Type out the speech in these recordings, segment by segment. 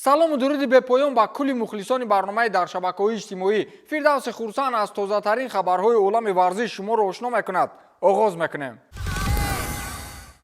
салому дуруди бепоён ба кулли мухлисони барномаи дар шабакаҳои иҷтимоӣ. Фирдавси Хурсанд аз тозатарин хабарҳои олами варзиш шуморо ошно мекунад. оғоз мекунем.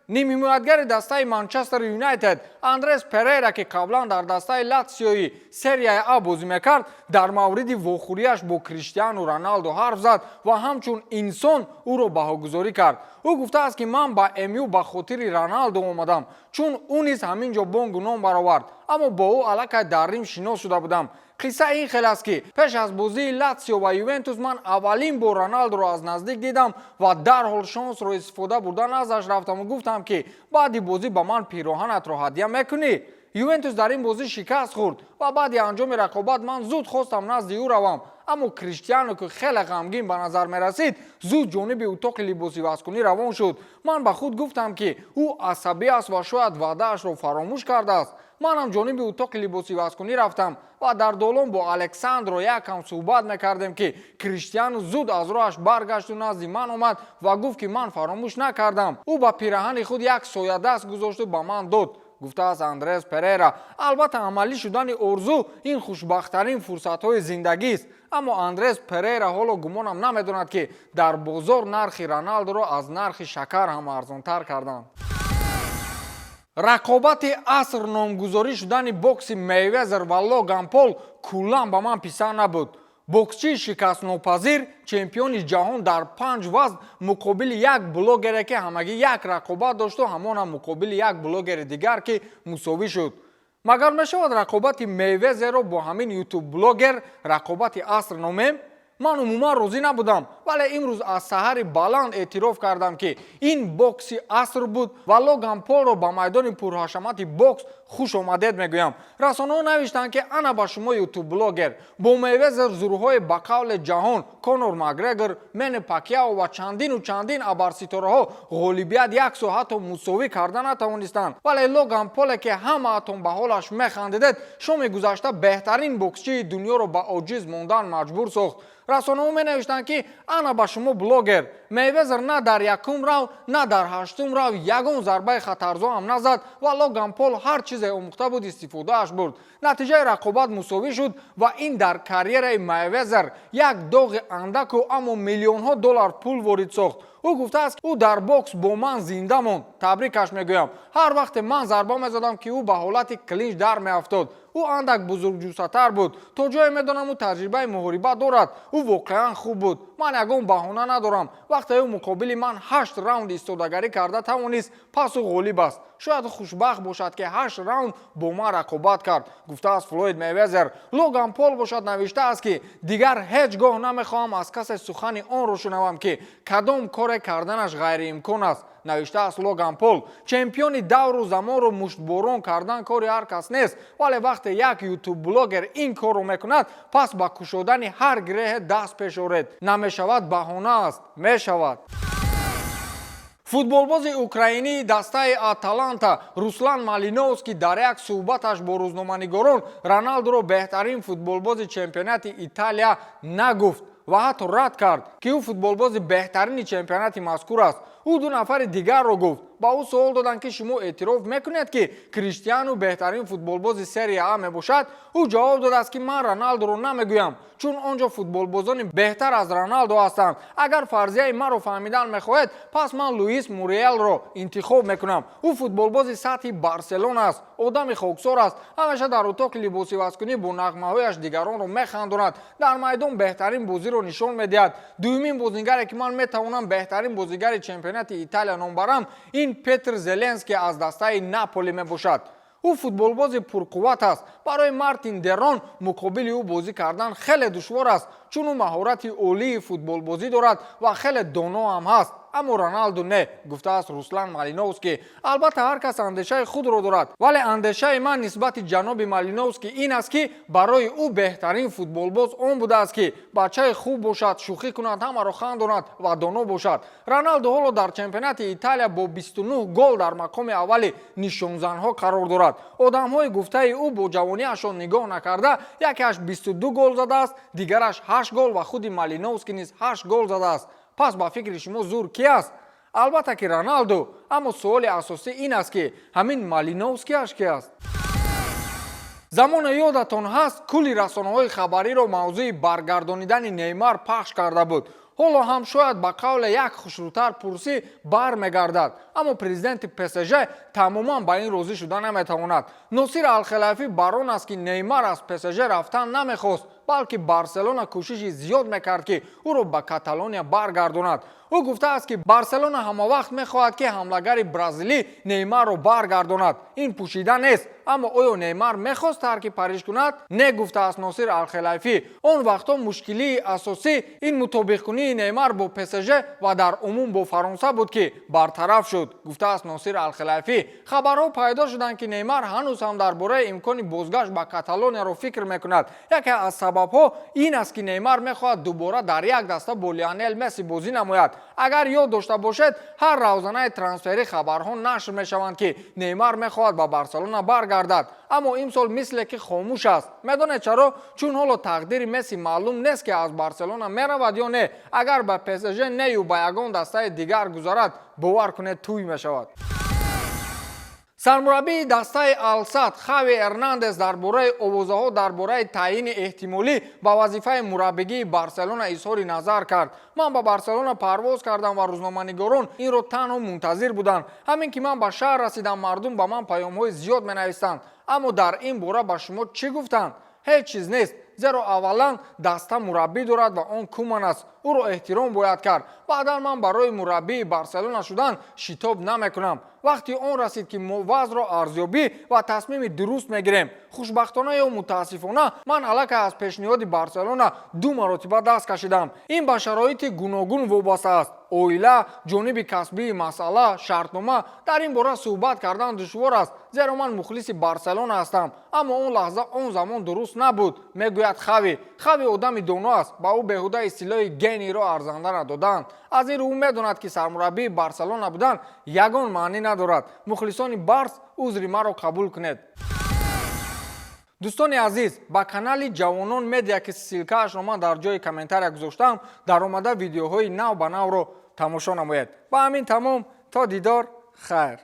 нимҳимоятгари дастаи Манчестер Юнайтед Андрес Перейра ки қаблан дар дастаи Латсиёи серияи А бозӣ мекард, дар мавриди вохӯрияш бо Криштиану Роналдо ҳарф зад ва ҳамчун инсон ӯро баҳогузорӣ кард. ӯ гуфтааст ки ман ба МЮ ба хотири Роналдо омадам, чун ӯ низ ҳамин ҷо бонгу ном баровард, аммо бо ӯ аллакай дар Рим шинос шуда будам. қисса ин хел аст ки пеш аз бозии Латсио ва Ювентус ман аввалин бор Роналдоро аз наздик дидам ва дарҳол шонсро истифода бурда наздаш рафтаму гуфтам ки баъди бозӣ ба ман пироҳанатро ҳадия мекунӣ. Ювентус дар ин бозӣ шикаст хӯрд ва баъди анҷоми рақобат ман зуд хостам назди ӯ равам, аммо Криштиану ки хеле ғамгин ба назар мерасид, зуд ҷониби утоқи либосивазкунӣ равон шуд. ман ба худ гуфтам ки ӯ асабӣ аст ва шояд ваъдаашро фаромӯш кардааст. манам ҷониби утоқи либосивазкунӣ рафтам ва дар долон бо Александро якам суҳбат мекардем ки Криштиану зуд аз роҳаш баргашту назди ман омад ва гуфт ки ман фаромӯш накардам. ӯ ба пираҳани худ як соядаст гузошту ба ман дод, гуфтааст Андрес Перейра. албатта амалӣ шудани орзу ин хушбахттарин фурсатҳои зиндагист, аммо Андрес Перейра ҳоло гумонам намедонад ки дар бозор нархи Роналдоро аз нархи шакар ҳам арзонтар карданд. рақобати аср номгузорӣ шудани бокси Мейвезер ва Логан Пол куллан ба ман писанд набуд. боксчии шикастнопазир чемпиони ҷаҳон дар 5 вазн муқобили як блогере ки ҳамагӣ як рақобат дошту ҳамонам муқобили як блогери дигар ки мусовӣ шуд. магар мешавад рақобати Мейвезерро бо ҳамин ютуб блогер рақобати аср номем? ман умуман розӣ набудам, вале имрӯз аз саҳари баланд эътироф кардам ки ин бокси аср буд ва Логан Полро ба майдони пурҳашамати бокс хуш омадед мегӯям. расонаҳо навиштанд ки ана ба шумо ютуб блогер бо Мейвезер зурҳои ба қавли ҷаҳон Конор Макгрегор, Мэнни Пакьяо ва чандину чандин абарситораҳо ғолибият як со ҳатто мусовӣ карда натавонистанд, вале Логан Поле ки ҳамаатон ба ҳолаш механдидед, шоми гузашта беҳтарин боксчии дунёро ба оҷиз мондан маҷбур сохт. расонаҳо менавиштанд ки ана ба шумо блогер Мейвезер на дар якум раунд на дар ҳаштум раунд ягон зарбаи хатарзо ҳам назад ва Логан Пол ҳар чизе омӯхта буд истифодааш бурд. натиҷаи рақобат мусовӣ шуд ва ин дар карьераи Мейвезер як доғи андаку аммо миллионҳо доллар пул ворид сохт. ӯ гуфтааст ӯ дар бокс бо ман зинда монд. табрикаш мегӯям. ҳар вақте ман зарба мезадам ки ӯ ба ҳолати клинч дар меафтод. ӯ андак бузургҷусатар буд. то ҷое медонам ӯ таҷрибаи муҳорибат дорад. ӯ воқеан хуб буд. ман ягон баҳона надорам. вақте ӯ муқобили ман 8 раунд истодагарӣ карда тавонист, пас ӯ ғолиб аст. шояд хушбахт бошад ки 8 раунд бо ман рақобат кард, гуфтааст Флойд Мейвезер. Логан Пол бошад навиштааст ки дигар ҳеҷ гоҳ намехоҳам аз касе сухани онро шунавам ки кадом коре карданаш ғайриимкон аст, навиштааст Логан Пол. чемпиони давру замонро муштборон кардан кори ҳар кас нест, вале вақте як ютуб блогер ин корро мекунад, пас ба кушодани ҳар греҳе даст пеш оред. намешавад баҳона аст, мешавад. футболбози украинии дастаи Аталанта Руслан Малиновский дар як суҳбаташ бо рӯзноманигорон Роналдоро беҳтарин футболбози чемпионати Италия нагуфт ва ҳатто рад кард ки ӯ футболбози беҳтарини чемпионати мазкур аст. ӯ ду нафари дигарро гуфт. ба ӯ суол доданд ки шумо эътироф мекунед ки Криштиану беҳтарин футболбози серия А мебошад? ӯ ҷавоб додааст ки ман Роналдоро намегӯям, чун он ҷо футболбозони беҳтар аз Роналдо ҳастанд. агар фарзияи маро фаҳмидан мехоҳед, пас ман Луис Муриелро интихоб мекунам. ӯ футболбози сатҳи Барселона аст, одами хоксор аст, ҳамеша дар утоқи либосивазкунӣ бо нағмаҳояш дигаронро механдонад, дар майдон беҳтарин бозиро нишон медиҳад. дуюмин бозигаре ки ман метавонам беҳтарин бозигари чемпионати Италия ном барам, ин Петр Зеленский аз дастаи Наполи мебошад. ӯ футболбози пурқувват аст. барои Мартин Дерон муқобили ӯ бозӣ кардан хеле душвор аст, чун ӯ маҳорати олии футболбозӣ дорад ва хеле доно ҳам ҳаст. аммо Роналдо не, гуфтааст Руслан Малиновский. албатта ҳар кас андешаи худро дорад, вале андешаи ман нисбати ҷаноби Малиновский ин аст ки барои ӯ беҳтарин футболбоз он будааст ки бачаи хуб бошад, шӯхӣ кунад, ҳамаро хандонад ва доно бошад. Роналдо ҳоло дар чемпионати Италия бо 29 гол дар мақоми аввали нишонзанҳо қарор дорад. одамҳои гуфтаи ӯ бо ҷавониашон нигоҳ накарда, якеаш 22 гол задааст, дигараш 8 гол ва худи Малиновский низ 8 гол задааст. пас ба фикри шумо зур ки аст? албатта ки Роналдо. аммо суоли асосӣ ин аст ки ҳамин Малиновскияш ки аст? замоне ёдатон ҳаст кулли расонаҳои хабариро мавзӯи баргардонидани Неймар пахш карда буд. ҳоло ҳам шояд ба қавле як хушрӯтар пурсӣ бармегардад, аммо президенти ПСЖ тамоман ба ин розӣ шуда наметавонад. Носир Алхелаифӣ бар он аст ки Неймар аз ПСЖ рафтан намехост, балки Барселона кӯшиши зиёд мекард ки ӯро ба Каталония баргардонад. ӯ гуфтааст ки Барселона ҳамавақт мехоҳад ки ҳамлагари бразилӣ Неймарро баргардонад. ин пӯшида нест, аммо оё Неймар мехост тарки Париж кунад? Не, гуфтааст Носир Алхелаифӣ. Он вақтҳо мушкилии асосӣ ин мутобиқкунии Неймар бо ПСЖ ва дар умум бо Фаронса буд ки бартараф шуд, гуфтааст Носир Алхелаифӣ. Хабарҳо пайдо шуданд ки Неймар ҳанӯз ҳам дар бораи имкони бозгашт ба Каталонияро фикр мекунад. яке аз сабабҳо ин аст ки Неймар мехоҳад дубора дар як даста бо Лионел Месси бозӣ намояд. агар ёд дошта бошед, ҳар равзанаи трансфери хабарҳо нашр мешаванд ки Неймар мехоҳад ба Барселона баргардад, аммо имсол мисле ки хомӯш аст. медонед чаро? чун ҳоло тақдири Месси маълум нест ки аз Барселона меравад ё не. агар ба ПСЖ не ё ба ягон дастаи дигар гузарад, бовар кунед тӯй мешавад. сармураббии дастаи Ал-Сад Хави Эрнандес дар бораи овозаҳо дар бораи таъйини эҳтимолӣ ба вазифаи мураббигии Барселона изҳори назар кард. ман ба Барселона парвоз кардам ва рӯзноманигорон инро танҳо мунтазир буданд. ҳамин ки ман ба шаҳр расидам, мардум ба ман паёмҳои зиёд менавистанд. аммо дар ин бора ба шумо чӣ гуфтанд? ҳеҷ чиз нест. зеро аввалан даста мураббӣ дорад ва он Куман аст. ӯро эҳтиром бояд кард. баъдан ман барои мураббии Барселона шудан шитоб намекунам. вақти он расид ки мо вазъро арзёбӣ ва тасмими дуруст мегирем. хушбахтона ё мутаассифона ман аллакай аз пешниҳоди Барселона 2 маротиба даст кашидам. ин ба шароити гуногун вобаста аст. оила, ҷониби касбии масъала, шартнома, дар ин бора суҳбат кардан душвор аст, зеро ман мухлиси Барселона ҳастам. аммо он лаҳза он замон дуруст набуд, мегӯяд Хави. Хави одами доно аст, ба ӯ беҳуда истилоҳи генийро арзанда надоданд. аз ин рӯ медонад ки сармураббии Барселона будан ягон маънӣ надорад. мухлисони Барс, узри маро қабул кунед. дӯстони азиз, ба канали Ҷавонон медия ки силкаашро ман дар ҷои комментария гузоштам, даромада видеоҳои нав ба навро тамошо намоед. ба ҳамин тамом, то дидор, хайр.